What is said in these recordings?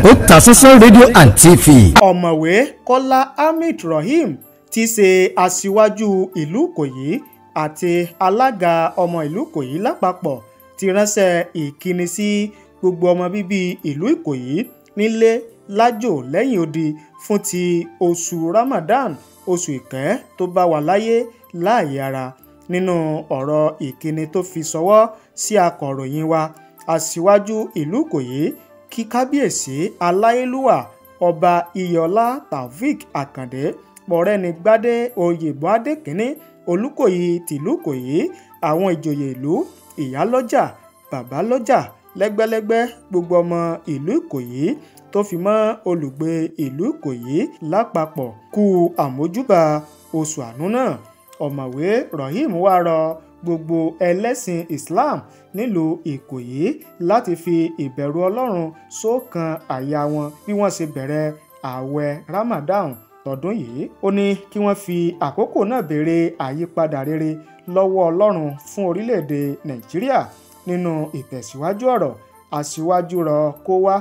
Otasansan rédíò and TV. Ọ̀mọ̀wé Kọ́lá Hamid Rahim tí ṣe Asiwaju ìlú Ikoyi àti alága ọmọ ìlú Ikoyi lápapọ̀ ti ránṣẹ́ ìkíni sí gbogbo ọmọ bíbí ìlú Ikoyi nílé lájò lẹ́yìn odi fún ti oṣù Ramadan, oṣù ìkẹ́ tó bá wà láyé láàyè ara. Nínú ọ̀rọ̀ ìkíni tó fi ṣọwọ́ sí akọ̀ròyìn wa, Asiwaju ìlú Ikoyi kí kábíyèsí aláyélúwà ọba iyọlá Taofik Àkàndé mọ̀rẹ́nigbádé oyèbọ̀ adékínní olùkòyí tìlú Ikoyi, àwọn ìjòyè ìlú, ìyálọ́jà, bàbálọ́jà, lẹ́gbẹ́lẹ́gbẹ́, gbogbo ọmọ ìlú Ikoyi tó fi mọ́ olùgbé ìlú Ikoyi lápapọ̀ kú àmójúbà oṣù àánú náà. Ọ̀mọ̀wé Rahim wá rọ gbogbo ẹlẹ́sìn Islam nílùú Ikoyi láti fi ìbẹ̀rù Ọlọ́run sọ́kàn àyà wọn bí wọ́n ṣe bẹ̀rẹ̀ ààwẹ̀ Ramadan tọdún yìí. Ó ní kí wọ́n fi àkókò náà béèrè àyípadà rere lọ́wọ́ Ọlọ́run fún orílẹ̀-èdè Nàìjíríà. Nínú ìtẹ̀síwájú ọ̀rọ̀, Asiwaju rọ̀ kó wá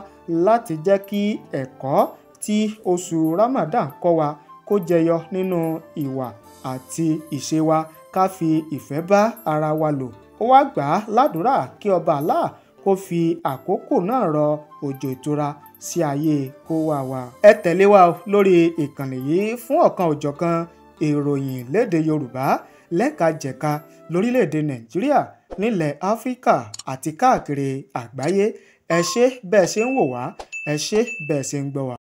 láti jẹ́ kí ẹ̀kọ́ tí oṣù Ramadan kọ́ wa kó jẹyọ nínú ìwà àti ìṣe wa, ká fi ìfẹ́ bá ara wa lò. Ó wá gbà á ládùúrà kí ọba Allah kó fi àkókò náà rọ òjò ìtura sí ayé kó wá wa. Ẹ tẹ̀lé wa lórí ìkànnì yìí fún ọ̀kan òjọ̀kan ìròyìn lédè Yorùbá lẹ́ka-jẹ̀ka lórílẹ̀‐èdè Nàìjíríà, nílẹ̀ Áfíríkà àti káàkiri àgbáyé. Ẹ ṣé bẹ́ẹ̀ ṣe ń wò wá, ẹ ṣé bẹ́ẹ̀ ṣe ń gbọ́ wá.